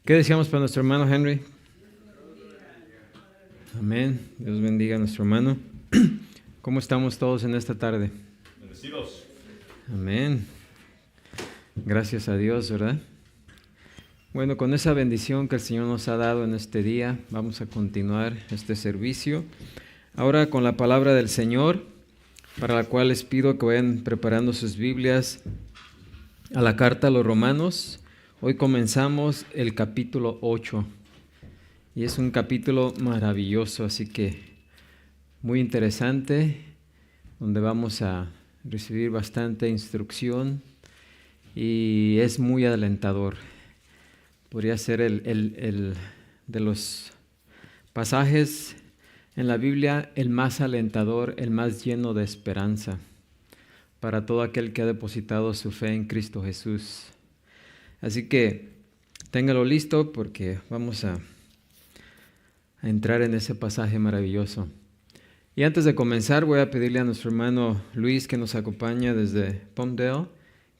¿Qué deseamos para nuestro hermano Henry? Amén. Dios bendiga a nuestro hermano. ¿Cómo estamos todos en esta tarde? Bendecidos. Amén. Gracias a Dios, ¿verdad? Bueno, con esa bendición que el Señor nos ha dado en este día, vamos a continuar este servicio. Ahora con la palabra del Señor, para la cual les pido que vayan preparando sus Biblias a la carta a los Romanos. Hoy comenzamos el capítulo 8 y es un capítulo maravilloso, así que muy interesante, donde vamos a recibir bastante instrucción y es muy alentador. Podría ser el de los pasajes en la Biblia el más alentador, el más lleno de esperanza para todo aquel que ha depositado su fe en Cristo Jesús. Así que téngalo listo porque vamos a entrar en ese pasaje maravilloso. Y antes de comenzar voy a pedirle a nuestro hermano Luis, que nos acompaña desde Palmdale,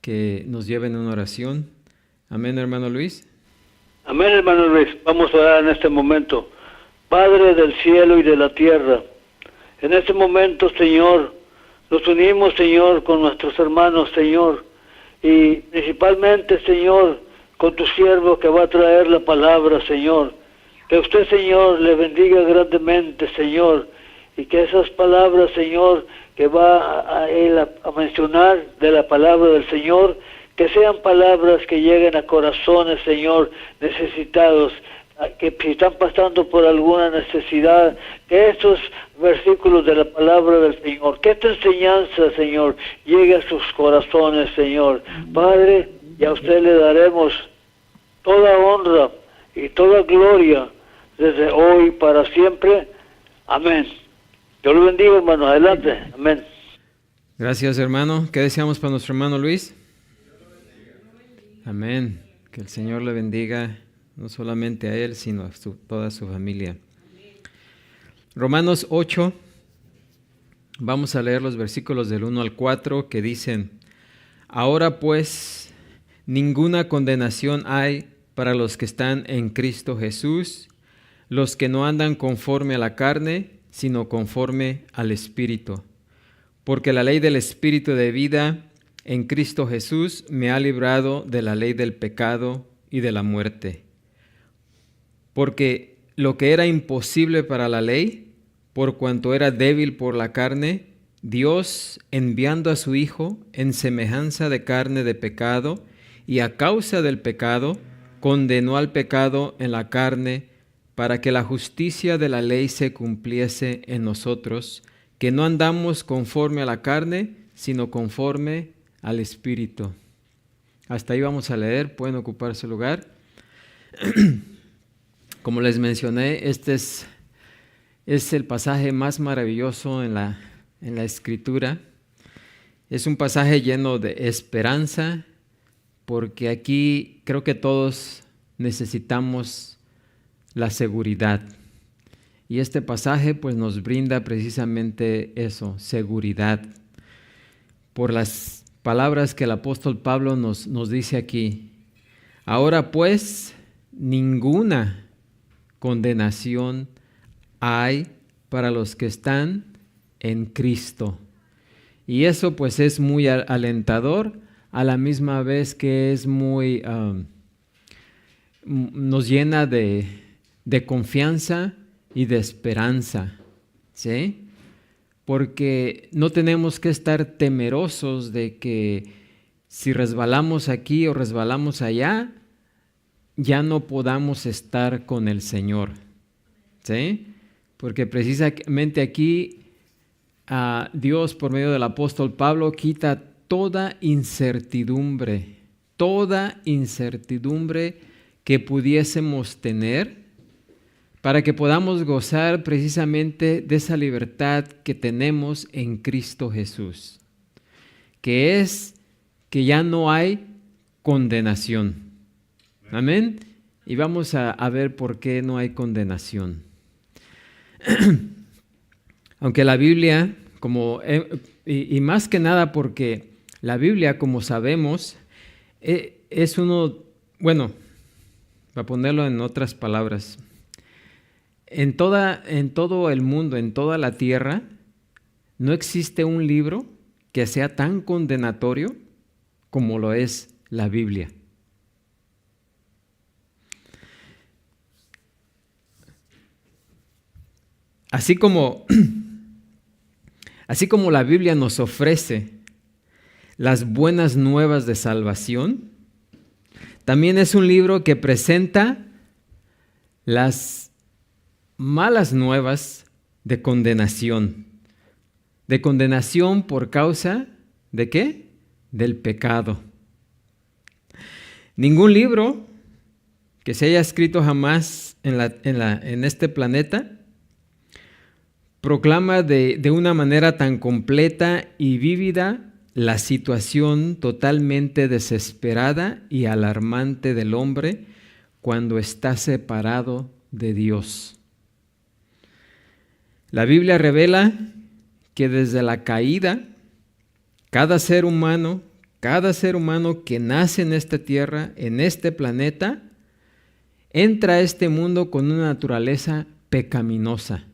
que nos lleve en una oración. Amén, hermano Luis. Amén, hermano Luis. Vamos a orar en este momento. Padre del cielo y de la tierra, en este momento, Señor, nos unimos, Señor, con nuestros hermanos, Señor, y principalmente, Señor, con tu siervo que va a traer la palabra, Señor. Que usted, Señor, le bendiga grandemente, Señor, y que esas palabras, Señor, que va a él a mencionar de la palabra del Señor, que sean palabras que lleguen a corazones, Señor, necesitados, que si están pasando por alguna necesidad, que estos versículos de la palabra del Señor, que esta enseñanza, Señor, llegue a sus corazones, Señor. Padre, y a usted le daremos toda honra y toda gloria desde hoy para siempre. Amén. Dios lo bendiga, hermano. Adelante. Amén. Gracias, hermano. ¿Qué deseamos para nuestro hermano Luis? Amén. Que el Señor le bendiga, no solamente a él, sino a toda su familia. Romanos 8, vamos a leer los versículos del 1 al 4 que dicen: Ahora pues, ninguna condenación hay para los que están en Cristo Jesús, los que no andan conforme a la carne, sino conforme al Espíritu. Porque la ley del Espíritu de vida en Cristo Jesús me ha librado de la ley del pecado y de la muerte. Porque lo que era imposible para la ley, por cuanto era débil por la carne, Dios, enviando a su Hijo en semejanza de carne de pecado, y a causa del pecado, condenó al pecado en la carne, para que la justicia de la ley se cumpliese en nosotros, que no andamos conforme a la carne, sino conforme al Espíritu. Hasta ahí vamos a leer, pueden ocupar su lugar. Como les mencioné, este es el pasaje más maravilloso en la Escritura. Es un pasaje lleno de esperanza, porque aquí creo que todos necesitamos la seguridad. Y este pasaje pues nos brinda precisamente eso, seguridad. Por las palabras que el apóstol Pablo nos dice aquí. Ahora pues, ninguna condenación hay para los que están en Cristo. Y eso pues es muy alentador, a la misma vez que es muy, nos llena de confianza y de esperanza, ¿sí? Porque no tenemos que estar temerosos de que si resbalamos aquí o resbalamos allá, ya no podamos estar con el Señor, ¿sí? Porque precisamente aquí Dios, por medio del apóstol Pablo, quita toda incertidumbre que pudiésemos tener, para que podamos gozar precisamente de esa libertad que tenemos en Cristo Jesús, que es que ya no hay condenación. Amén. Y vamos a ver por qué no hay condenación. Aunque la Biblia, y más que nada porque la Biblia, como sabemos, es uno, bueno, para ponerlo en otras palabras, en todo el mundo, en toda la tierra, no existe un libro que sea tan condenatorio como lo es la Biblia. Así como la Biblia nos ofrece las buenas nuevas de salvación, también es un libro que presenta las malas nuevas de condenación. De condenación por causa ¿de qué? Del pecado. Ningún libro que se haya escrito jamás en este planeta proclama de una manera tan completa y vívida la situación totalmente desesperada y alarmante del hombre cuando está separado de Dios. La Biblia revela que desde la caída, cada ser humano que nace en esta tierra, en este planeta, entra a este mundo con una naturaleza pecaminosa.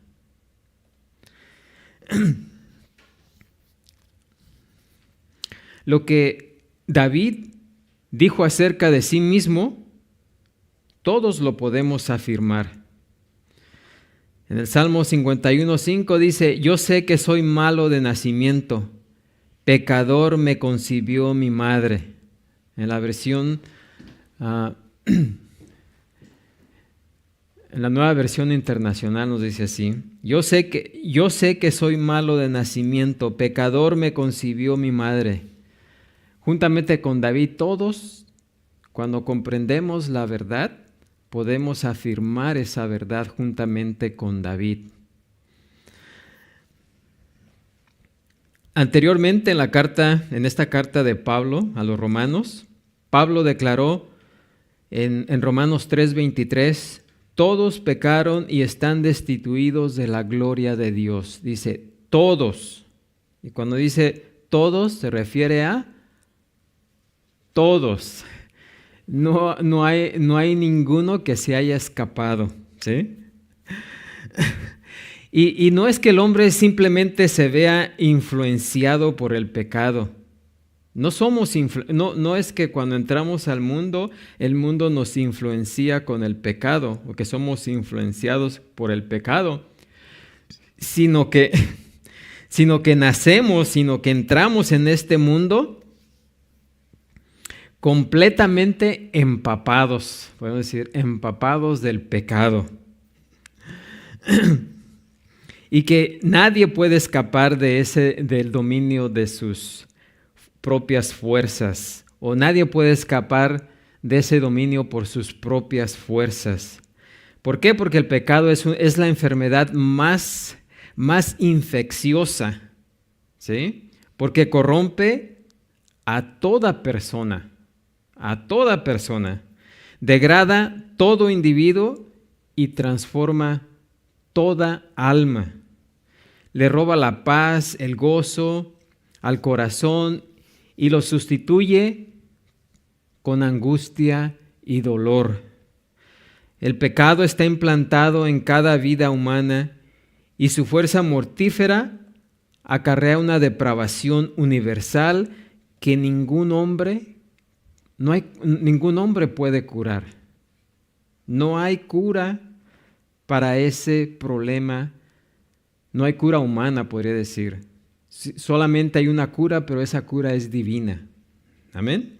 Lo que David dijo acerca de sí mismo, todos lo podemos afirmar. En el Salmo 51:5 dice: yo sé que soy malo de nacimiento, pecador me concibió mi madre. En la versión, en la Nueva Versión Internacional nos dice así: yo sé que soy malo de nacimiento, pecador me concibió mi madre. Juntamente con David, todos, cuando comprendemos la verdad, podemos afirmar esa verdad juntamente con David. Anteriormente en esta carta de Pablo a los romanos, Pablo declaró en Romanos 3:23, todos pecaron y están destituidos de la gloria de Dios. Dice todos. Y cuando dice todos se refiere a todos. No hay ninguno que se haya escapado, ¿sí? Y no es que el hombre simplemente se vea influenciado por el pecado. No es que cuando entramos al mundo, el mundo nos influencia con el pecado, o que somos influenciados por el pecado, sino que nacemos, sino que entramos en este mundo completamente empapados, podemos decir, empapados del pecado. Y que nadie puede escapar del dominio de sus propias fuerzas, o nadie puede escapar de ese dominio por sus propias fuerzas. ¿Por qué? Porque el pecado es la enfermedad más infecciosa, ¿sí? Porque corrompe a toda persona, degrada todo individuo y transforma toda alma. Le roba la paz, el gozo al corazón y lo sustituye con angustia y dolor. El pecado está implantado en cada vida humana y su fuerza mortífera acarrea una depravación universal que ningún hombre puede curar. No hay cura para ese problema. No hay cura humana, podría decir. Solamente hay una cura, pero esa cura es divina. Amén.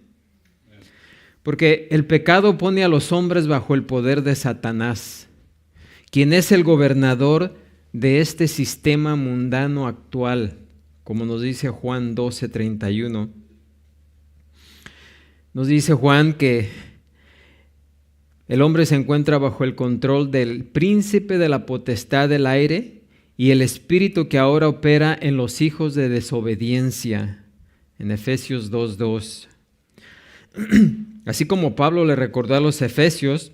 Porque el pecado pone a los hombres bajo el poder de Satanás, quien es el gobernador de este sistema mundano actual, como nos dice Juan 12:31. Nos dice Juan que el hombre se encuentra bajo el control del príncipe de la potestad del aire y el espíritu que ahora opera en los hijos de desobediencia, en Efesios 2:2. Así como Pablo le recordó a los efesios,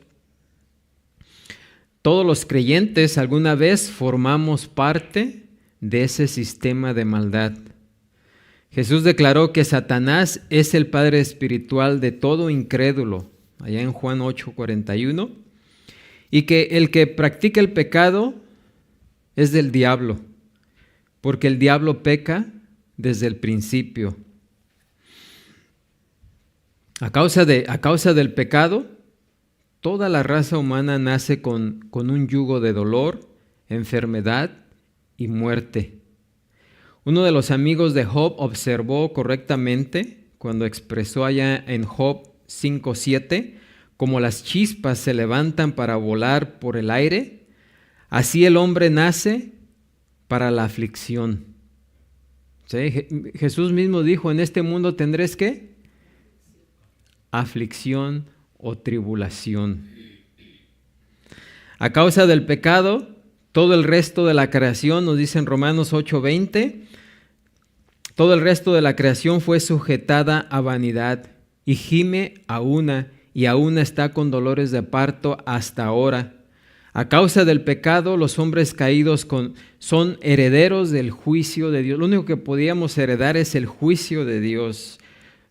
todos los creyentes alguna vez formamos parte de ese sistema de maldad. Jesús declaró que Satanás es el padre espiritual de todo incrédulo, allá en Juan 8:41, y que el que practica el pecado es del diablo, porque el diablo peca desde el principio. A causa del pecado, toda la raza humana nace con un yugo de dolor, enfermedad y muerte. Uno de los amigos de Job observó correctamente cuando expresó allá en Job 5:7, como las chispas se levantan para volar por el aire, así el hombre nace para la aflicción. ¿Sí? Jesús mismo dijo, en este mundo tendréis ¿qué? Aflicción o tribulación. A causa del pecado, todo el resto de la creación, nos dice en Romanos 8:20, todo el resto de la creación fue sujetada a vanidad y gime a una y aún está con dolores de parto hasta ahora. A causa del pecado, los hombres caídos son herederos del juicio de Dios. Lo único que podíamos heredar es el juicio de Dios.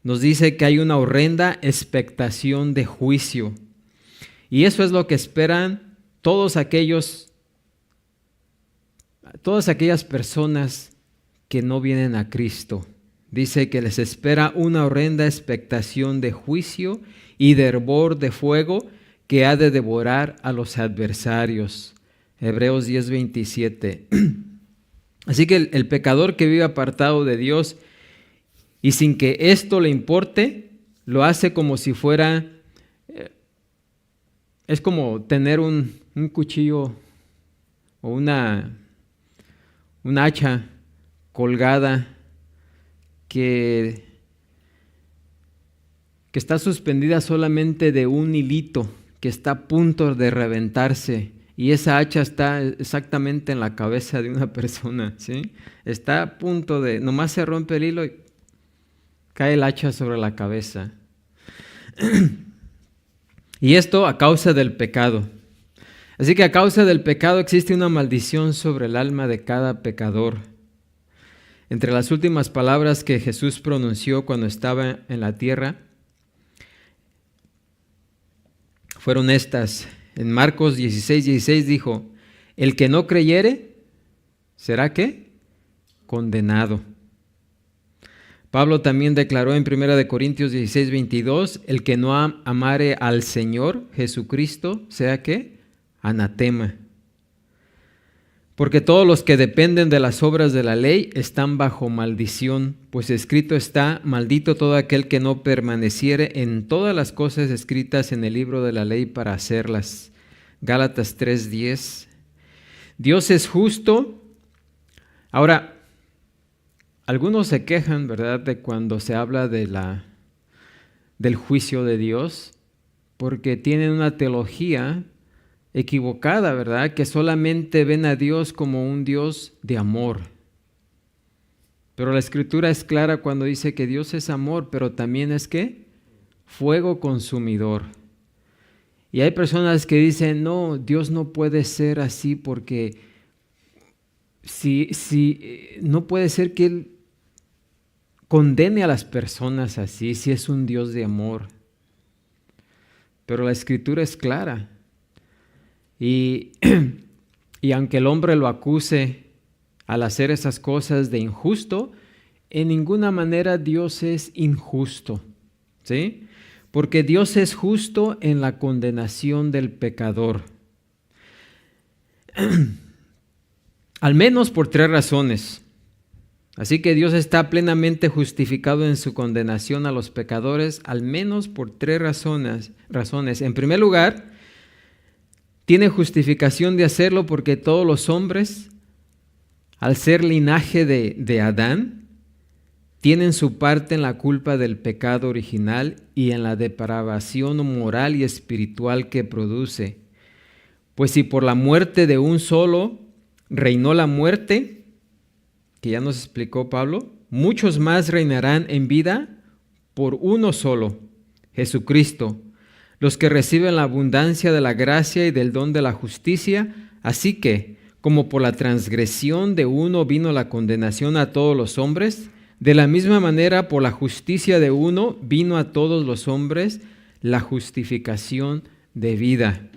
Nos dice que hay una horrenda expectación de juicio. Y eso es lo que esperan todas aquellas personas que no vienen a Cristo. Dice que les espera una horrenda expectación de juicio y de hervor de fuego que ha de devorar a los adversarios. Hebreos 10:27. Así que el pecador que vive apartado de Dios y sin que esto le importe, lo hace como si fuera, es como tener un cuchillo o una hacha colgada que está suspendida solamente de un hilito que está a punto de reventarse, y esa hacha está exactamente en la cabeza de una persona, ¿sí? Está a punto de, nomás se rompe el hilo y cae el hacha sobre la cabeza. Y esto a causa del pecado. Así que a causa del pecado existe una maldición sobre el alma de cada pecador. Entre las últimas palabras que Jesús pronunció cuando estaba en la tierra fueron estas. En Marcos 16:16 dijo, el que no creyere, ¿será qué? Condenado. Pablo también declaró en 1 Corintios 16:22, el que no amare al Señor Jesucristo, ¿sea qué? Anatema. Porque todos los que dependen de las obras de la ley están bajo maldición, pues escrito está, maldito todo aquel que no permaneciere en todas las cosas escritas en el libro de la ley para hacerlas. Gálatas 3:10. Dios es justo. Ahora, algunos se quejan, ¿verdad?, de cuando se habla del juicio de Dios, porque tienen una teología equivocada, ¿verdad?, que solamente ven a Dios como un Dios de amor. Pero la Escritura es clara cuando dice que Dios es amor, pero también es ¿qué? Fuego consumidor. Y hay personas que dicen, no, Dios no puede ser así porque si no puede ser que Él condene a las personas así, si es un Dios de amor. Pero la Escritura es clara. Y aunque el hombre lo acuse al hacer esas cosas de injusto, en ninguna manera Dios es injusto, ¿sí? Porque Dios es justo en la condenación del pecador. Al menos por 3 razones. Así que Dios está plenamente justificado en su condenación a los pecadores, al menos por 3 razones. En primer lugar, tiene justificación de hacerlo porque todos los hombres, al ser linaje de Adán, tienen su parte en la culpa del pecado original y en la depravación moral y espiritual que produce. Pues si por la muerte de un solo reinó la muerte, que ya nos explicó Pablo, muchos más reinarán en vida por uno solo, Jesucristo, los que reciben la abundancia de la gracia y del don de la justicia. Así que, como por la transgresión de uno vino la condenación a todos los hombres, de la misma manera por la justicia de uno vino a todos los hombres la justificación de vida.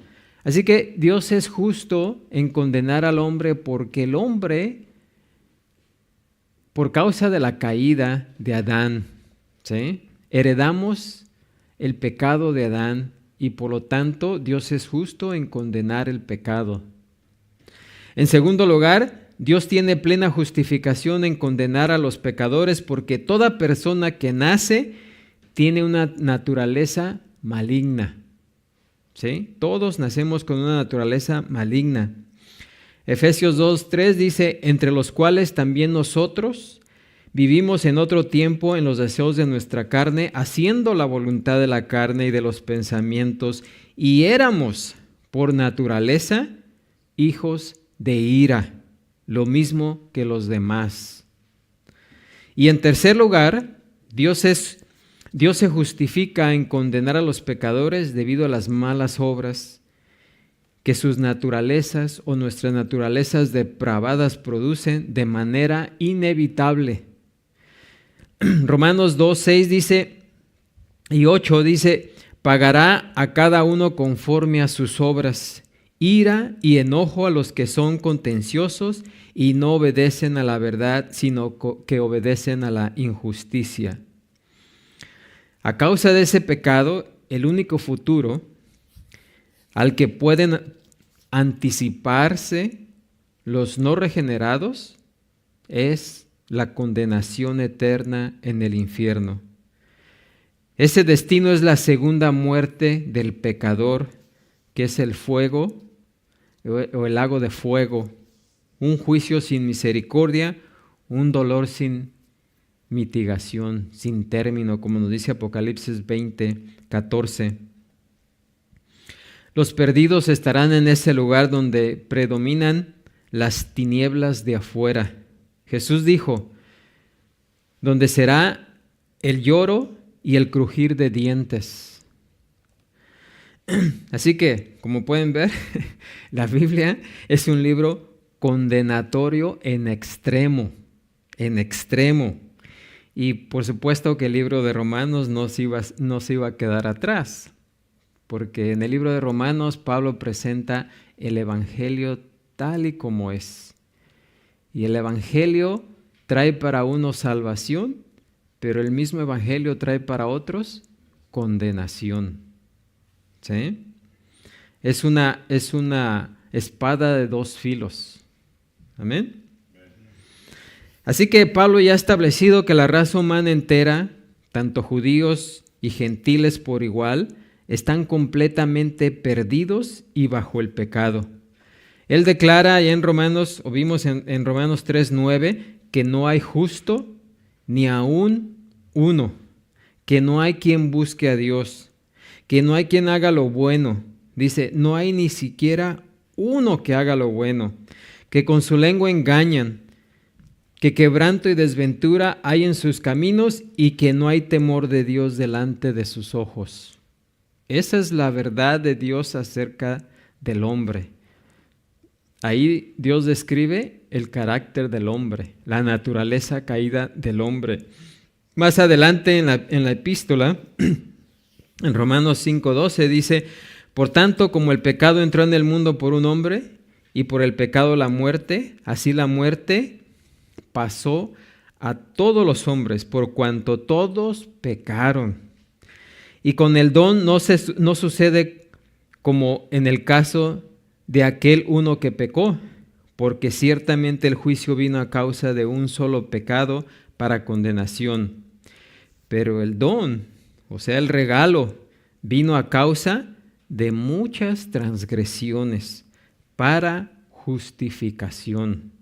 Así que Dios es justo en condenar al hombre porque el hombre, por causa de la caída de Adán, ¿sí?, heredamos el pecado de Adán y por lo tanto Dios es justo en condenar el pecado. En segundo lugar, Dios tiene plena justificación en condenar a los pecadores porque toda persona que nace tiene una naturaleza maligna. ¿Sí? Todos nacemos con una naturaleza maligna. Efesios 2:3 dice, entre los cuales también nosotros vivimos en otro tiempo en los deseos de nuestra carne, haciendo la voluntad de la carne y de los pensamientos, y éramos por naturaleza hijos de ira, lo mismo que los demás. Y en tercer lugar, Dios se justifica en condenar a los pecadores debido a las malas obras que sus naturalezas o nuestras naturalezas depravadas producen de manera inevitable. Romanos 2:6 dice y 8 dice, pagará a cada uno conforme a sus obras, ira y enojo a los que son contenciosos y no obedecen a la verdad, sino que obedecen a la injusticia. A causa de ese pecado, el único futuro al que pueden anticiparse los no regenerados es la condenación eterna en el infierno. Ese destino es la segunda muerte del pecador, que es el fuego o el lago de fuego, un juicio sin misericordia, un dolor sin mitigación, sin término, como nos dice Apocalipsis 20:14. Los perdidos estarán en ese lugar donde predominan las tinieblas de afuera. Jesús dijo, donde será el lloro y el crujir de dientes. Así que, como pueden ver, la Biblia es un libro condenatorio en extremo. Y por supuesto que el libro de Romanos no se iba a quedar atrás, porque en el libro de Romanos Pablo presenta el Evangelio tal y como es. Y el Evangelio trae para unos salvación, pero el mismo Evangelio trae para otros condenación. ¿Sí? Es una espada de dos filos. Amén. Así que Pablo ya ha establecido que la raza humana entera, tanto judíos y gentiles por igual, están completamente perdidos y bajo el pecado. Él declara allá en Romanos, o vimos en Romanos 3:9, que no hay justo ni aún uno, que no hay quien busque a Dios, que no hay quien haga lo bueno. Dice, no hay ni siquiera uno que haga lo bueno, que con su lengua engañan, que quebranto y desventura hay en sus caminos y que no hay temor de Dios delante de sus ojos. Esa es la verdad de Dios acerca del hombre. Ahí Dios describe el carácter del hombre, la naturaleza caída del hombre. Más adelante en la epístola, en Romanos 5:12 dice, por tanto, como el pecado entró en el mundo por un hombre y por el pecado la muerte, así la muerte pasó a todos los hombres, por cuanto todos pecaron. Y con el don no sucede como en el caso de aquel uno que pecó, porque ciertamente el juicio vino a causa de un solo pecado para condenación. Pero el don, o sea, el regalo, vino a causa de muchas transgresiones para justificación.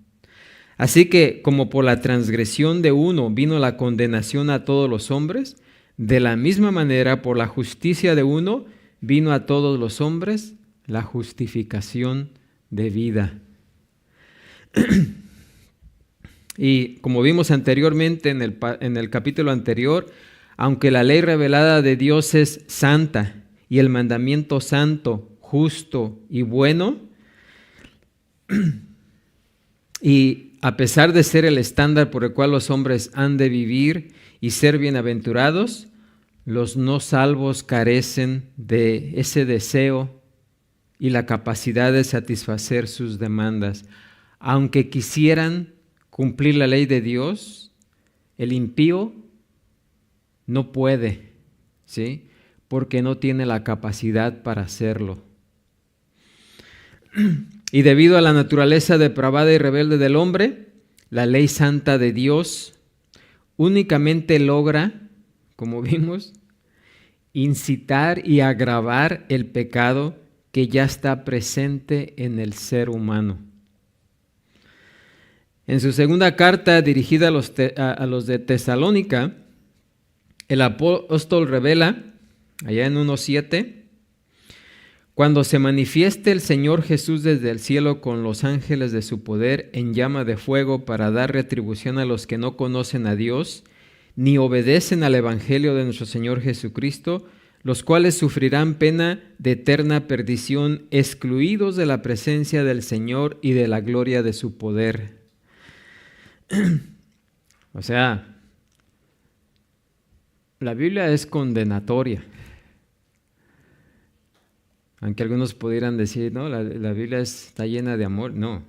Así que, como por la transgresión de uno vino la condenación a todos los hombres, de la misma manera, por la justicia de uno, vino a todos los hombres la justificación de vida. Y como vimos anteriormente en el capítulo anterior, aunque la ley revelada de Dios es santa y el mandamiento santo, justo y bueno, y a pesar de ser el estándar por el cual los hombres han de vivir y ser bienaventurados, los no salvos carecen de ese deseo y la capacidad de satisfacer sus demandas. Aunque quisieran cumplir la ley de Dios, el impío no puede, ¿sí? Porque no tiene la capacidad para hacerlo. Y debido a la naturaleza depravada y rebelde del hombre, la ley santa de Dios únicamente logra, como vimos, incitar y agravar el pecado que ya está presente en el ser humano. En su segunda carta dirigida a los de Tesalónica, el apóstol revela, allá en 1:7, cuando se manifieste el Señor Jesús desde el cielo con los ángeles de su poder en llama de fuego para dar retribución a los que no conocen a Dios, ni obedecen al Evangelio de nuestro Señor Jesucristo, los cuales sufrirán pena de eterna perdición, excluidos de la presencia del Señor y de la gloria de su poder. O sea, la Biblia es condenatoria. Aunque algunos pudieran decir, no, la Biblia está llena de amor. No,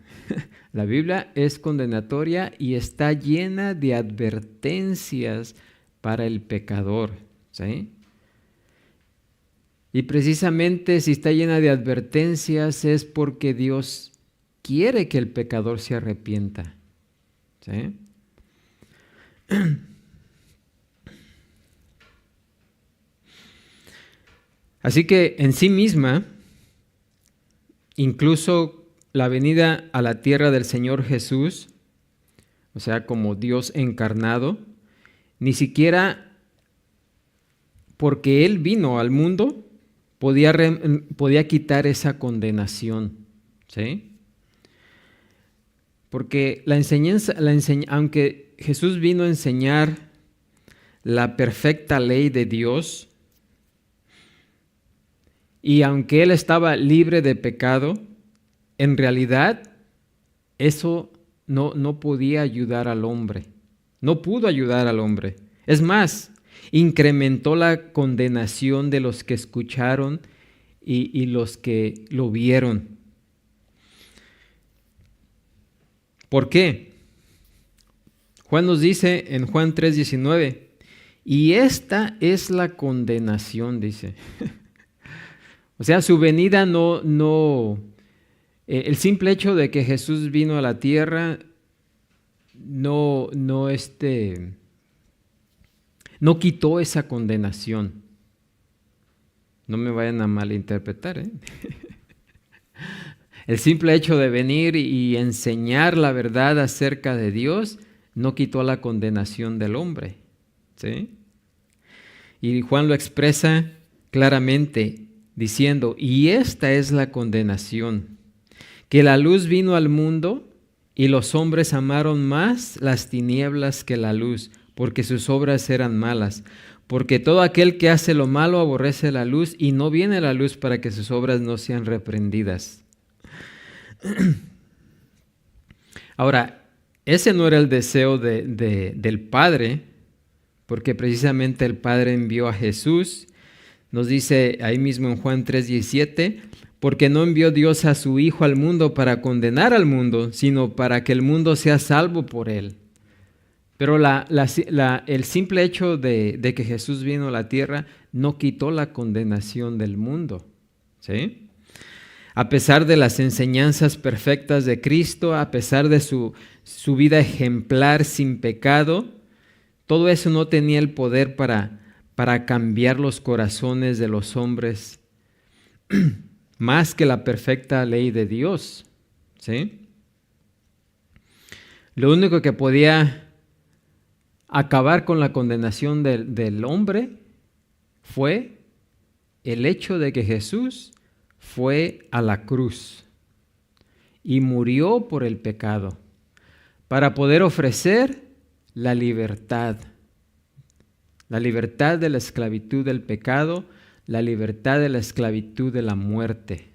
la Biblia es condenatoria y está llena de advertencias para el pecador, ¿sí? Y precisamente si está llena de advertencias es porque Dios quiere que el pecador se arrepienta, ¿sí? Así que en sí misma, incluso la venida a la tierra del Señor Jesús, o sea, como Dios encarnado, ni siquiera porque Él vino al mundo podía quitar esa condenación, ¿sí? Porque aunque Jesús vino a enseñar la perfecta ley de Dios, y aunque Él estaba libre de pecado, en realidad eso no podía ayudar al hombre. No pudo ayudar al hombre. Es más, incrementó la condenación de los que escucharon y los que lo vieron. ¿Por qué? Juan nos dice en Juan 3:19, y esta es la condenación, dice. O sea, su venida el simple hecho de que Jesús vino a la tierra no quitó esa condenación. No me vayan a malinterpretar, ¿eh? El simple hecho de venir y enseñar la verdad acerca de Dios no quitó la condenación del hombre, ¿sí? Y Juan lo expresa claramente diciendo, y esta es la condenación, que la luz vino al mundo y los hombres amaron más las tinieblas que la luz, porque sus obras eran malas. Porque todo aquel que hace lo malo aborrece la luz y no viene a la luz para que sus obras no sean reprendidas. Ahora, ese no era el deseo del Padre, porque precisamente el Padre envió a Jesús. Nos dice ahí mismo en Juan 3:17, porque no envió Dios a su Hijo al mundo para condenar al mundo, sino para que el mundo sea salvo por él. Pero el simple hecho de que Jesús vino a la tierra no quitó la condenación del mundo, ¿sí? A pesar de las enseñanzas perfectas de Cristo, a pesar de su vida ejemplar sin pecado, todo eso no tenía el poder para cambiar los corazones de los hombres más que la perfecta ley de Dios, ¿sí? Lo único que podía acabar con la condenación del hombre fue el hecho de que Jesús fue a la cruz y murió por el pecado para poder ofrecer la libertad de la esclavitud del pecado, la libertad de la esclavitud de la muerte.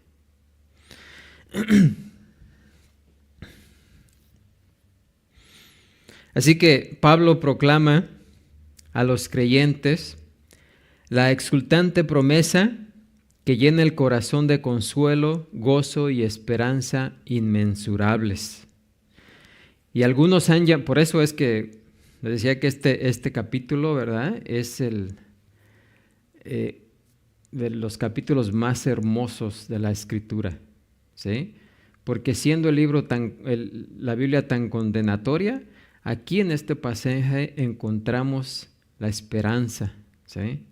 Así que Pablo proclama a los creyentes la exultante promesa que llena el corazón de consuelo, gozo y esperanza inmensurables. Y algunos por eso es que les decía que este capítulo, ¿verdad?, es de los capítulos más hermosos de la Escritura, ¿sí? Porque siendo el libro la Biblia tan condenatoria, aquí en este pasaje encontramos la esperanza, ¿sí?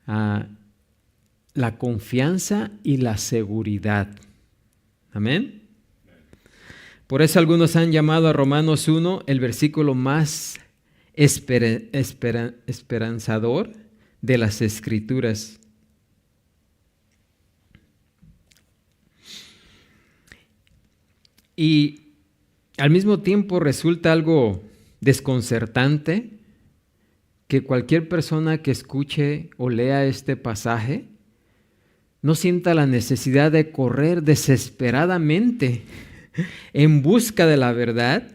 La confianza y la seguridad. Amén. Por eso algunos han llamado a Romanos 1 el versículo más esperanzador de las Escrituras. Y al mismo tiempo resulta algo desconcertante que cualquier persona que escuche o lea este pasaje no sienta la necesidad de correr desesperadamente en busca de la verdad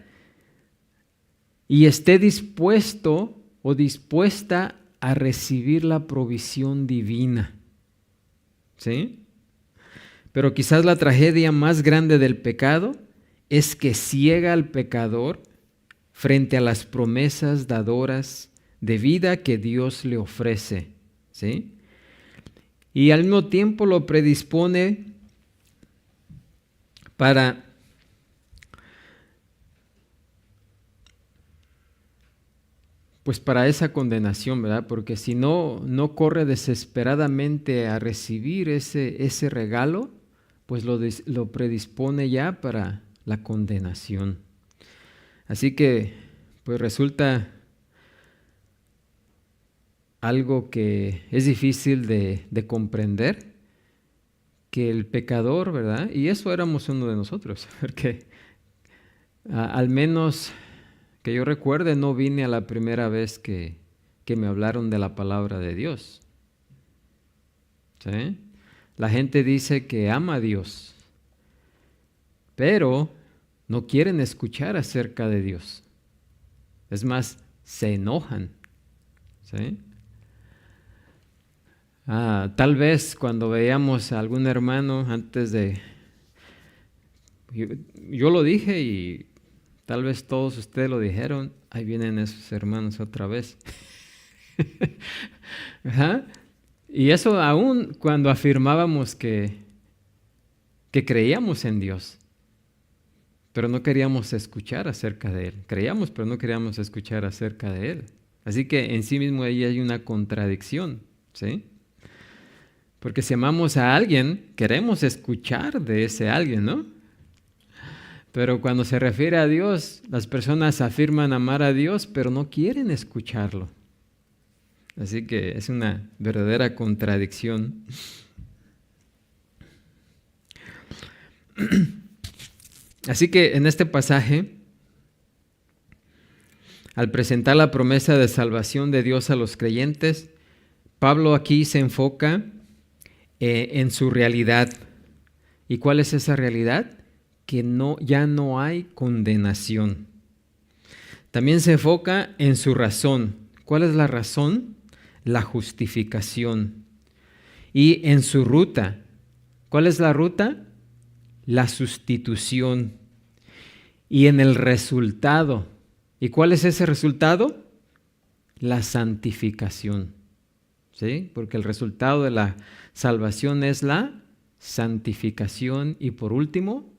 y esté dispuesto o dispuesta a recibir la provisión divina. ¿Sí? Pero quizás la tragedia más grande del pecado es que ciega al pecador frente a las promesas dadoras de vida que Dios le ofrece, ¿sí? Y al mismo tiempo lo predispone para esa condenación, ¿verdad? Porque si no corre desesperadamente a recibir ese regalo, pues lo predispone ya para la condenación. Así que, pues resulta algo que es difícil de comprender, que el pecador, ¿verdad? Y eso éramos uno de nosotros, porque al menos que yo recuerde, no vine a la primera vez que me hablaron de la palabra de Dios. ¿Sí? La gente dice que ama a Dios, pero no quieren escuchar acerca de Dios. Es más, se enojan. ¿Sí? Tal vez cuando veíamos a algún hermano antes de... Yo lo dije y tal vez todos ustedes lo dijeron, ahí vienen esos hermanos otra vez. ¿Ajá? Y eso aún cuando afirmábamos que creíamos en Dios, pero no queríamos escuchar acerca de Él. Creíamos, pero no queríamos escuchar acerca de Él. Así que en sí mismo ahí hay una contradicción, ¿sí? Porque si amamos a alguien, queremos escuchar de ese alguien, ¿no? Pero cuando se refiere a Dios, las personas afirman amar a Dios, pero no quieren escucharlo. Así que es una verdadera contradicción. Así que en este pasaje, al presentar la promesa de salvación de Dios a los creyentes, Pablo aquí se enfoca en su realidad. ¿Y cuál es esa realidad? Que ya no hay condenación. También se enfoca en su razón. ¿Cuál es la razón? La justificación. Y en su ruta. ¿Cuál es la ruta? La sustitución. Y en el resultado. ¿Y cuál es ese resultado? La santificación. ¿Sí? Porque el resultado de la salvación es la santificación y por último,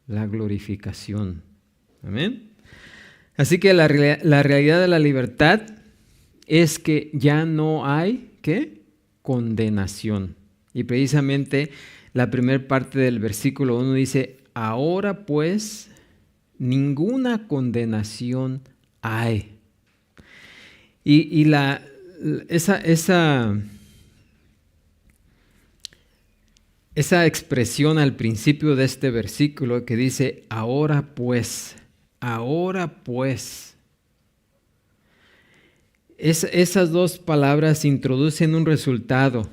la glorificación. Amén. Así que la realidad de la libertad es que ya no hay, ¿qué? Condenación. Y precisamente la primera parte del versículo 1 dice, ahora pues ninguna condenación hay. Y esa expresión al principio de este versículo que dice, ahora pues, esas dos palabras introducen un resultado,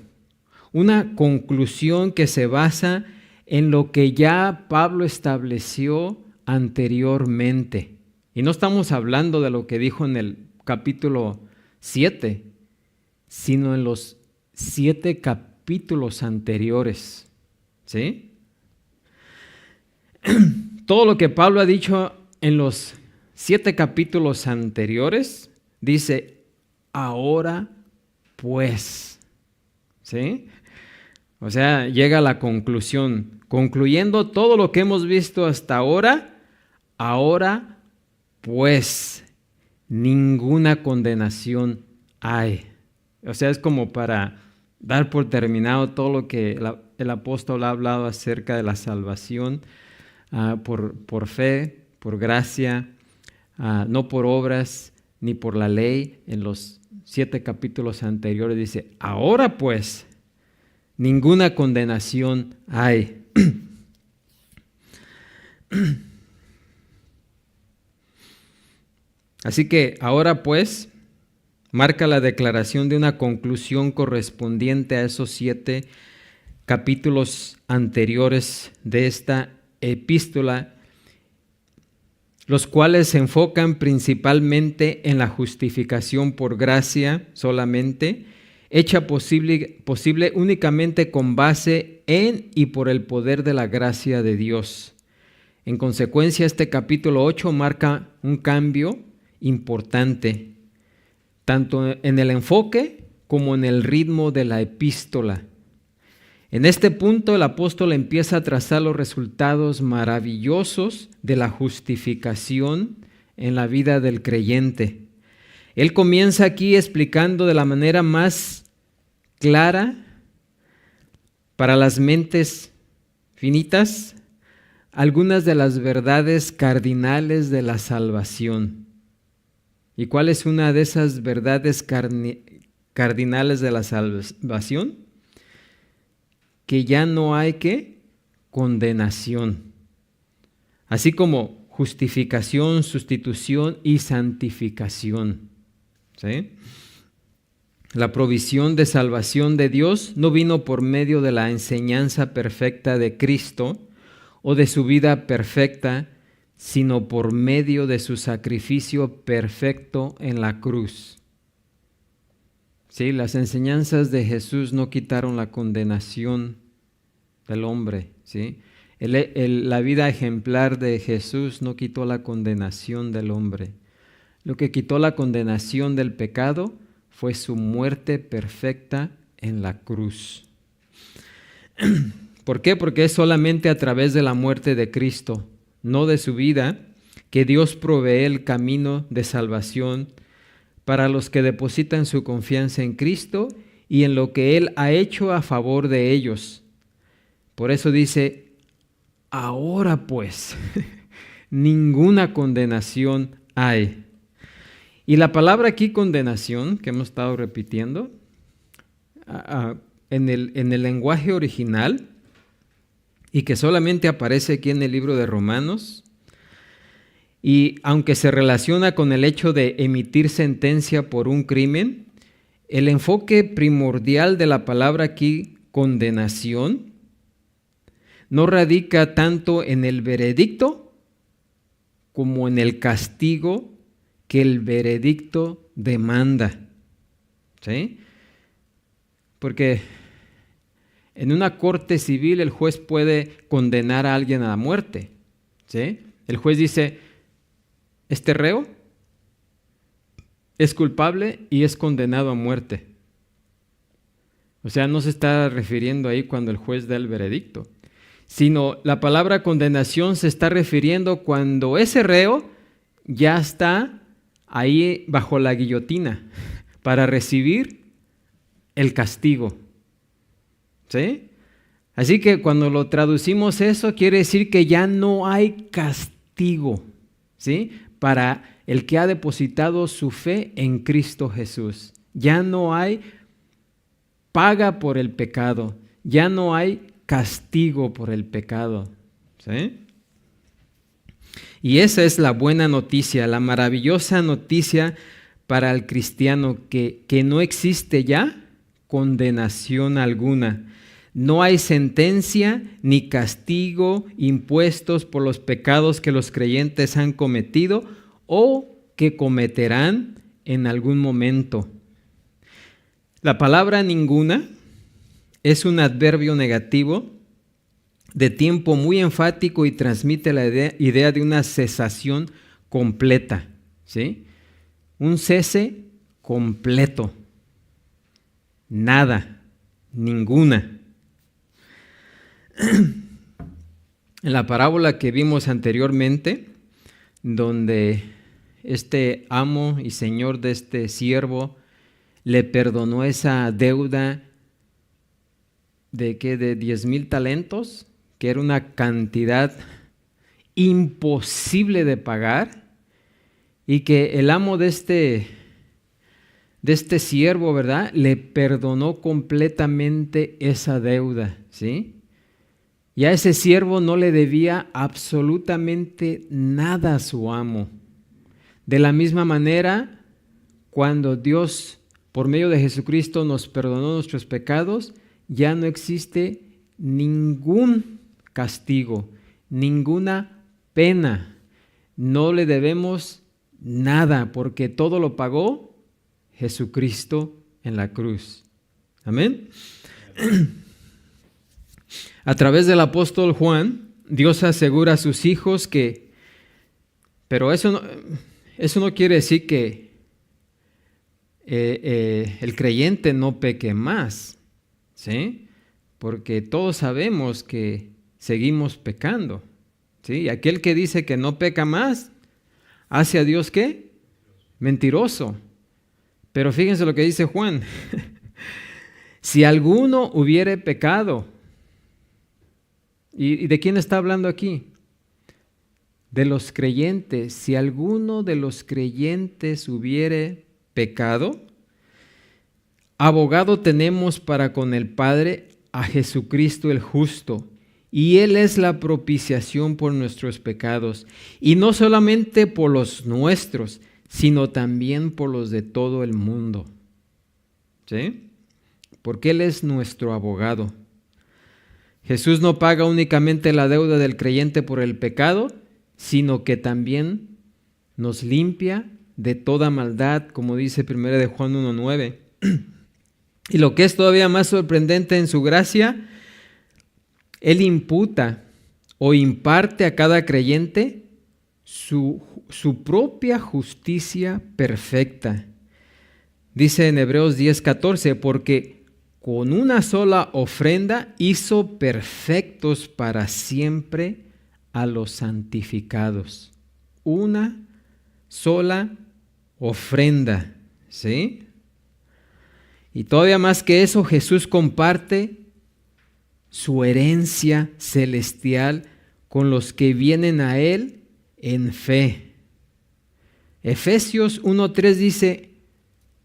una conclusión que se basa en lo que ya Pablo estableció anteriormente. Y no estamos hablando de lo que dijo en el capítulo 7, sino en los 7 capítulos anteriores. ¿Sí? Todo lo que Pablo ha dicho en los 7 capítulos anteriores, dice, ahora pues. ¿Sí? O sea, llega a la conclusión. Concluyendo todo lo que hemos visto hasta ahora, ahora pues ninguna condenación hay. O sea, es como para dar por terminado todo lo que el apóstol ha hablado acerca de la salvación por fe, por gracia, no por obras ni por la ley. En los 7 capítulos anteriores dice, ahora pues ninguna condenación hay. Así que ahora pues marca la declaración de una conclusión correspondiente a esos 7 capítulos anteriores de esta epístola, los cuales se enfocan principalmente en la justificación por gracia solamente, hecha posible únicamente con base en y por el poder de la gracia de Dios. En consecuencia, este capítulo 8 marca un cambio importante, tanto en el enfoque como en el ritmo de la epístola. En este punto el apóstol empieza a trazar los resultados maravillosos de la justificación en la vida del creyente. Él comienza aquí explicando de la manera más clara para las mentes finitas algunas de las verdades cardinales de la salvación. ¿Y cuál es una de esas verdades cardinales de la salvación? Que ya no hay condenación, así como justificación, sustitución y santificación. ¿Sí? La provisión de salvación de Dios no vino por medio de la enseñanza perfecta de Cristo o de su vida perfecta, sino por medio de su sacrificio perfecto en la cruz. Sí, las enseñanzas de Jesús no quitaron la condenación del hombre. ¿Sí? La vida ejemplar de Jesús no quitó la condenación del hombre. Lo que quitó la condenación del pecado fue su muerte perfecta en la cruz. ¿Por qué? Porque es solamente a través de la muerte de Cristo, no de su vida, que Dios provee el camino de salvación para los que depositan su confianza en Cristo y en lo que Él ha hecho a favor de ellos. Por eso dice, ahora pues, ninguna condenación hay. Y la palabra aquí, condenación, que hemos estado repitiendo, en el lenguaje original, y que solamente aparece aquí en el libro de Romanos, y aunque se relaciona con el hecho de emitir sentencia por un crimen, el enfoque primordial de la palabra aquí, condenación, no radica tanto en el veredicto como en el castigo que el veredicto demanda. ¿Sí? Porque en una corte civil el juez puede condenar a alguien a la muerte. ¿Sí? El juez dice, este reo es culpable y es condenado a muerte. O sea, no se está refiriendo ahí cuando el juez da el veredicto, sino la palabra condenación se está refiriendo cuando ese reo ya está ahí bajo la guillotina para recibir el castigo. ¿Sí? Así que cuando lo traducimos eso, quiere decir que ya no hay castigo, ¿sí? Para el que ha depositado su fe en Cristo Jesús. Ya no hay paga por el pecado, ya no hay castigo por el pecado. ¿Sí? Y esa es la buena noticia, la maravillosa noticia para el cristiano, que no existe ya condenación alguna. No hay sentencia ni castigo impuestos por los pecados que los creyentes han cometido o que cometerán en algún momento. La palabra ninguna es un adverbio negativo de tiempo muy enfático y transmite la idea de una cesación completa, ¿sí? Un cese completo. Nada, ninguna. En la parábola que vimos anteriormente, donde este amo y señor de este siervo le perdonó esa deuda de 10,000 talentos, que era una cantidad imposible de pagar, y que el amo de este siervo, ¿verdad?, le perdonó completamente esa deuda, ¿sí? Y a ese siervo no le debía absolutamente nada a su amo. De la misma manera, cuando Dios, por medio de Jesucristo, nos perdonó nuestros pecados, ya no existe ningún castigo, ninguna pena. No le debemos nada, porque todo lo pagó Jesucristo en la cruz. Amén. A través del apóstol Juan, Dios asegura a sus hijos que, pero eso no quiere decir que el creyente no peque más, ¿sí? Porque todos sabemos que seguimos pecando, ¿sí? Aquel que dice que no peca más, ¿hace a Dios qué? Mentiroso. Pero fíjense lo que dice Juan. Si alguno hubiere pecado, ¿y de quién está hablando aquí? De los creyentes. Si alguno de los creyentes hubiere pecado, abogado tenemos para con el Padre a Jesucristo el justo, y Él es la propiciación por nuestros pecados, y no solamente por los nuestros, sino también por los de todo el mundo. ¿Sí? Porque Él es nuestro abogado. Jesús no paga únicamente la deuda del creyente por el pecado, sino que también nos limpia de toda maldad, como dice 1 de Juan 1:9. Y lo que es todavía más sorprendente en su gracia, Él imputa o imparte a cada creyente su propia justicia perfecta. Dice en Hebreos 10:14, porque con una sola ofrenda hizo perfectos para siempre a los santificados. Una sola ofrenda, ¿sí? Y todavía más que eso, Jesús comparte su herencia celestial con los que vienen a Él en fe. Efesios 1:3 dice: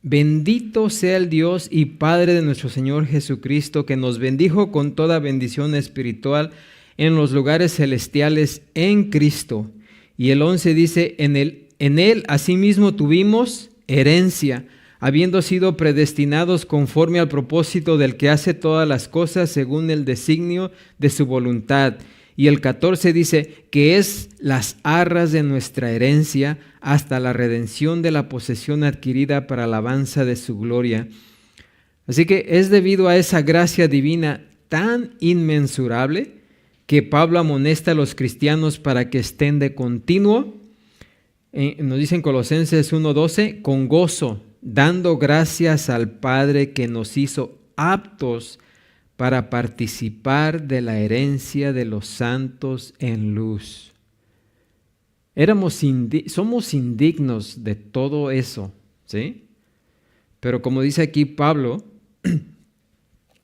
bendito sea el Dios y Padre de nuestro Señor Jesucristo, que nos bendijo con toda bendición espiritual en los lugares celestiales en Cristo. Y el 11 dice: en él asimismo tuvimos herencia, habiendo sido predestinados conforme al propósito del que hace todas las cosas según el designio de su voluntad. Y el 14 dice que es las arras de nuestra herencia hasta la redención de la posesión adquirida para alabanza de su gloria. Así que es debido a esa gracia divina tan inmensurable que Pablo amonesta a los cristianos para que estén de continuo, nos dice en Colosenses 1:12, con gozo, dando gracias al Padre que nos hizo aptos para participar de la herencia de los santos en luz. Somos indignos de todo eso, ¿sí? Pero como dice aquí Pablo,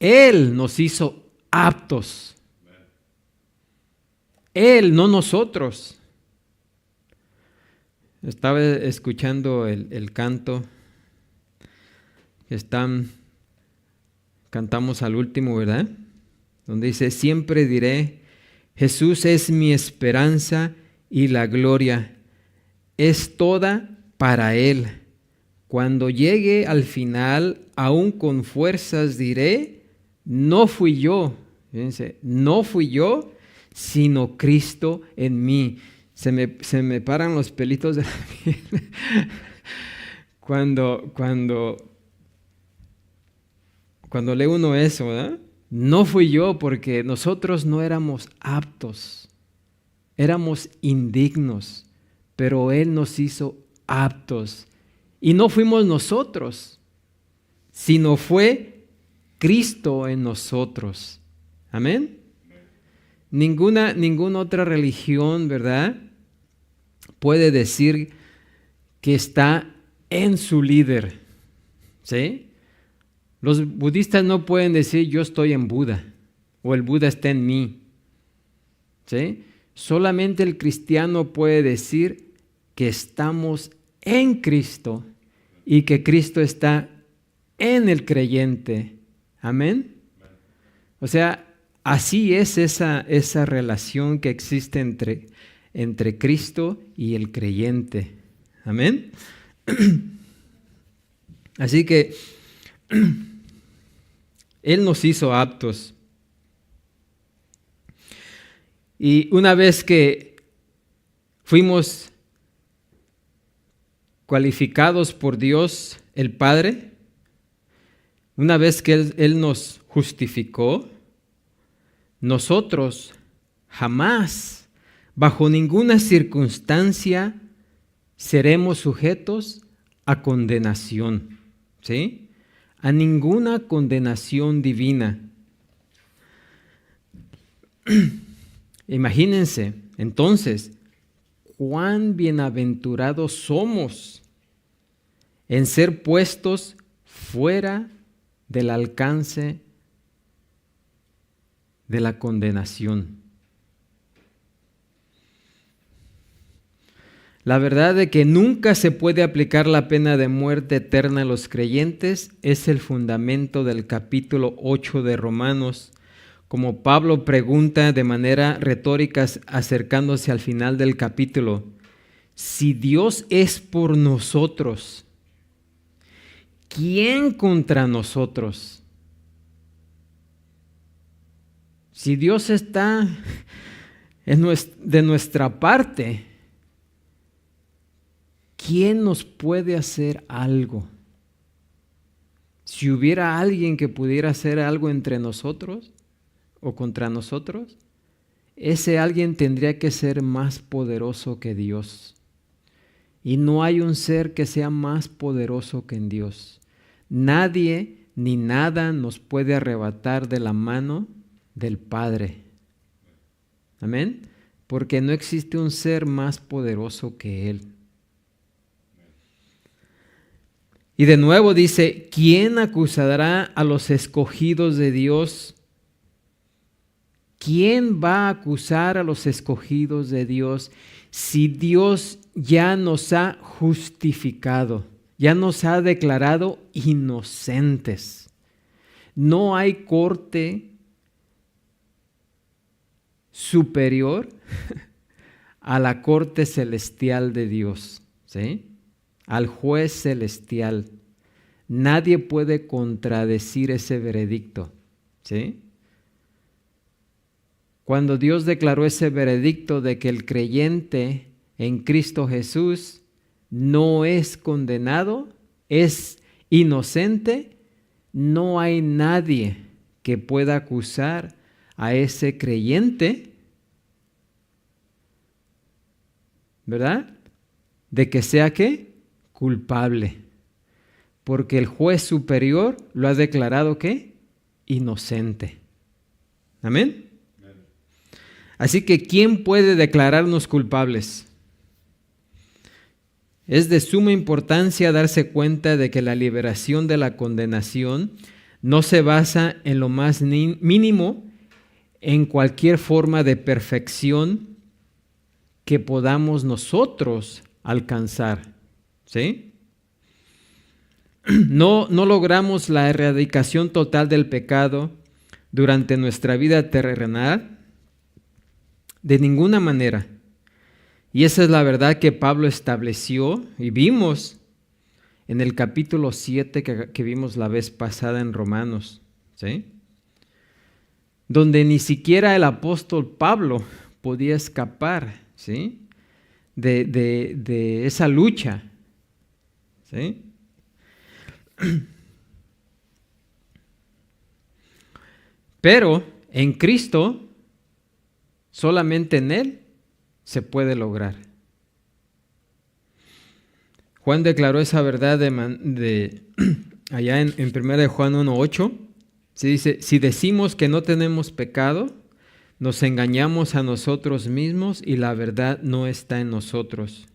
Él nos hizo aptos. Él, no nosotros. Estaba escuchando el canto que cantamos al último, ¿verdad? Donde dice: siempre diré, Jesús es mi esperanza y la gloria, es toda para Él. Cuando llegue al final, aún con fuerzas diré, no fui yo, fíjense, no fui yo, sino Cristo en mí. Se me paran los pelitos de la piel cuando cuando lee uno eso, ¿verdad? No fui yo porque nosotros no éramos aptos, éramos indignos, pero Él nos hizo aptos. Y no fuimos nosotros, sino fue Cristo en nosotros. Amén. Ninguna otra religión, ¿verdad?, puede decir que está en su líder, ¿sí? Los budistas no pueden decir yo estoy en Buda o el Buda está en mí, ¿sí? Solamente el cristiano puede decir que estamos en Cristo y que Cristo está en el creyente. Amén. O sea, así es esa relación que existe entre Cristo y el creyente. Amén. Así que Él nos hizo aptos. Y una vez que fuimos cualificados por Dios el Padre, una vez que Él nos justificó, nosotros jamás, bajo ninguna circunstancia, seremos sujetos a condenación, ¿sí? A ninguna condenación divina. Imagínense, entonces, cuán bienaventurados somos en ser puestos fuera del alcance de la condenación. La verdad de que nunca se puede aplicar la pena de muerte eterna a los creyentes es el fundamento del capítulo 8 de Romanos, como Pablo pregunta de manera retórica acercándose al final del capítulo: si Dios es por nosotros, ¿quién contra nosotros? Si Dios está de nuestra parte, ¿quién nos puede hacer algo? Si hubiera alguien que pudiera hacer algo entre nosotros o contra nosotros, ese alguien tendría que ser más poderoso que Dios. Y no hay un ser que sea más poderoso que en Dios. Nadie ni nada nos puede arrebatar de la mano del Padre. Amén. Porque no existe un ser más poderoso que Él. Y de nuevo dice: ¿quién acusará a los escogidos de Dios? ¿Quién va a acusar a los escogidos de Dios si Dios ya nos ha justificado, ya nos ha declarado inocentes? No hay corte superior a la corte celestial de Dios, ¿sí? Al juez celestial. Nadie puede contradecir ese veredicto, ¿sí? Cuando Dios declaró ese veredicto de que el creyente en Cristo Jesús no es condenado, es inocente, no hay nadie que pueda acusar a ese creyente, ¿verdad?, de que sea ¿qué? Culpable. Porque el juez superior lo ha declarado ¿qué? Inocente. Amén. Así que ¿quién puede declararnos culpables? Es de suma importancia darse cuenta de que la liberación de la condenación no se basa en lo más mínimo en cualquier forma de perfección que podamos nosotros alcanzar, ¿sí? No logramos la erradicación total del pecado durante nuestra vida terrenal de ninguna manera. Y esa es la verdad que Pablo estableció y vimos en el capítulo 7 que vimos la vez pasada en Romanos, ¿sí? Donde ni siquiera el apóstol Pablo podía escapar, ¿sí?, de esa lucha, ¿sí? Pero en Cristo, solamente en Él se puede lograr. Juan declaró esa verdad allá en 1 Juan 1:8. Se dice, si decimos que no tenemos pecado, nos engañamos a nosotros mismos y la verdad no está en nosotros.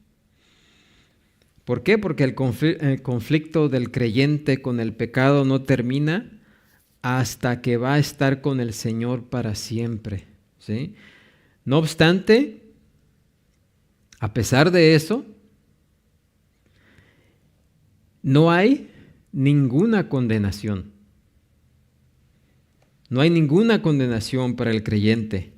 ¿Por qué? Porque el conflicto del creyente con el pecado no termina hasta que va a estar con el Señor para siempre, ¿sí? No obstante, a pesar de eso, no hay ninguna condenación. No hay ninguna condenación para el creyente,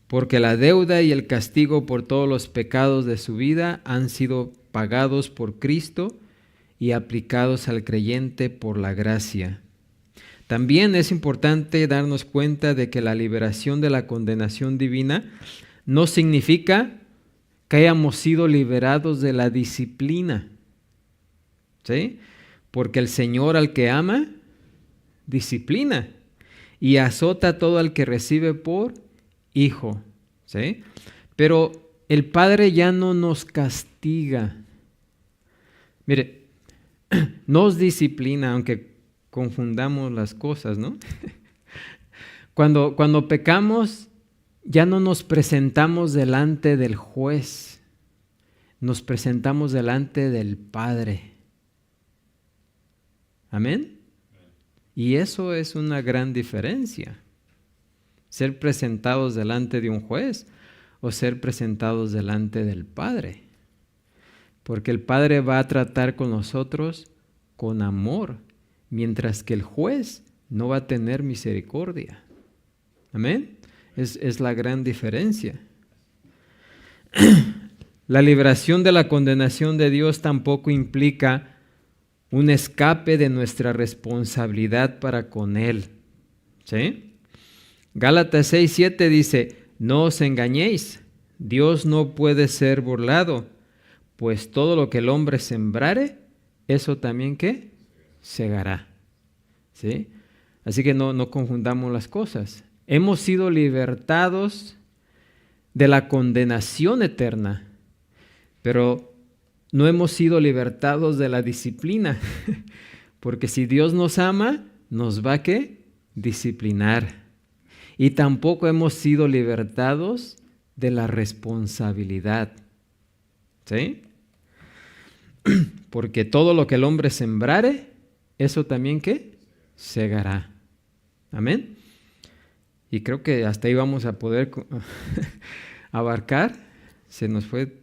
porque la deuda y el castigo por todos los pecados de su vida han sido pagados por Cristo y aplicados al creyente por la gracia. También es importante darnos cuenta de que la liberación de la condenación divina no significa que hayamos sido liberados de la disciplina, ¿sí? Porque el Señor al que ama, disciplina y azota a todo al que recibe por hijo, ¿sí? Pero el Padre ya no nos castiga. Mire, nos disciplina, aunque confundamos las cosas, ¿no? Cuando pecamos, ya no nos presentamos delante del juez, nos presentamos delante del Padre. ¿Amén? Y eso es una gran diferencia. Ser presentados delante de un juez o ser presentados delante del Padre. Porque el Padre va a tratar con nosotros con amor, mientras que el juez no va a tener misericordia. ¿Amén? Es la gran diferencia. La liberación de la condenación de Dios tampoco implica un escape de nuestra responsabilidad para con Él. ¿Sí? Gálatas 6:7 dice, no os engañéis, Dios no puede ser burlado, pues todo lo que el hombre sembrare, eso también ¿qué? Segará. ¿Sí? Así que no confundamos las cosas. Hemos sido libertados de la condenación eterna, pero no hemos sido libertados de la disciplina, porque si Dios nos ama, nos va a ¿qué? Disciplinar. Y tampoco hemos sido libertados de la responsabilidad. ¿Sí? Porque todo lo que el hombre sembrare, eso también ¿qué? Segará. Amén. Y creo que hasta ahí vamos a poder abarcar. Se nos fue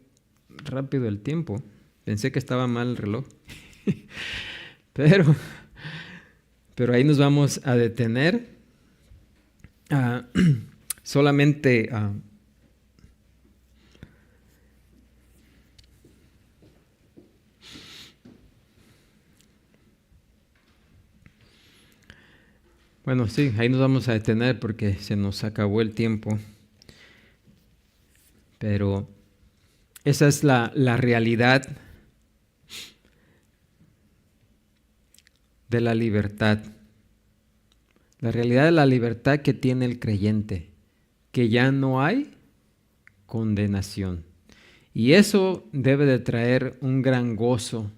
rápido el tiempo. Pensé que estaba mal el reloj. pero ahí nos vamos a detener. Solamente bueno, sí, ahí nos vamos a detener porque se nos acabó el tiempo. Pero esa es la realidad de la libertad. La realidad de la libertad que tiene el creyente, que ya no hay condenación. Y eso debe de traer un gran gozo,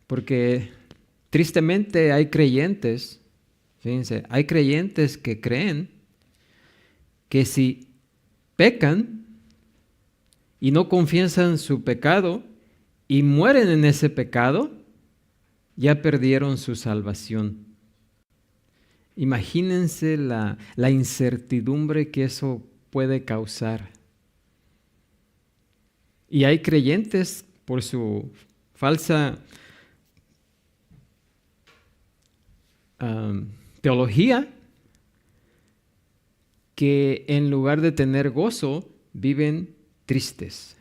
porque tristemente hay creyentes, fíjense, hay creyentes que creen que si pecan y no confiesan su pecado y mueren en ese pecado, ya perdieron su salvación. Imagínense la incertidumbre que eso puede causar. Y hay creyentes por su falsa teología que en lugar de tener gozo viven tristes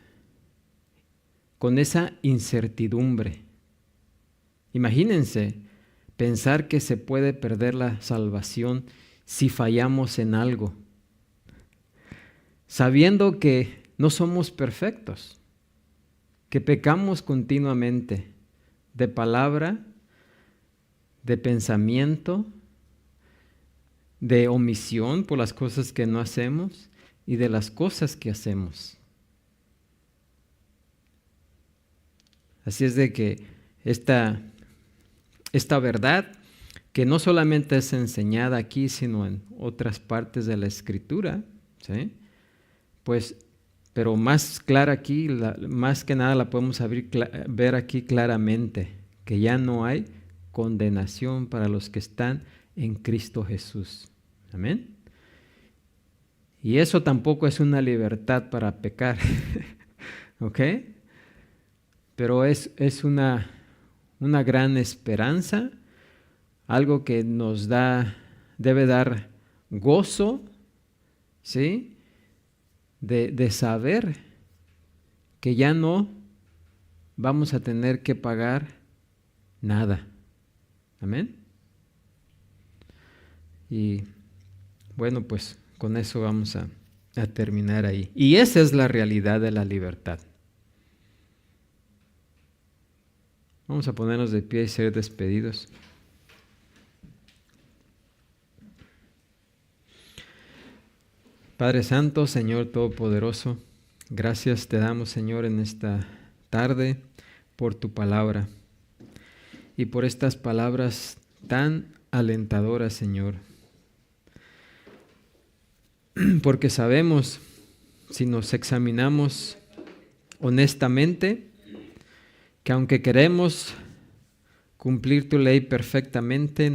con esa incertidumbre. Imagínense pensar que se puede perder la salvación si fallamos en algo, sabiendo que no somos perfectos, que pecamos continuamente de palabra, de pensamiento, de omisión por las cosas que no hacemos y de las cosas que hacemos. Así es de que esta verdad, que no solamente es enseñada aquí, sino en otras partes de la Escritura, ¿sí? Pues, pero más clara aquí, más que nada la podemos ver aquí claramente, que ya no hay condenación para los que están en Cristo Jesús. Amén. Y eso tampoco es una libertad para pecar, ¿ok? Pero es una gran esperanza, algo que nos debe dar gozo, ¿sí? De saber que ya no vamos a tener que pagar nada. Amén. Y bueno, pues con eso vamos a terminar ahí. Y esa es la realidad de la libertad. Vamos a ponernos de pie y ser despedidos. Padre Santo, Señor Todopoderoso, gracias te damos, Señor, en esta tarde por tu palabra y por estas palabras tan alentadoras, Señor. Porque sabemos, si nos examinamos honestamente, que aunque queremos cumplir tu ley perfectamente,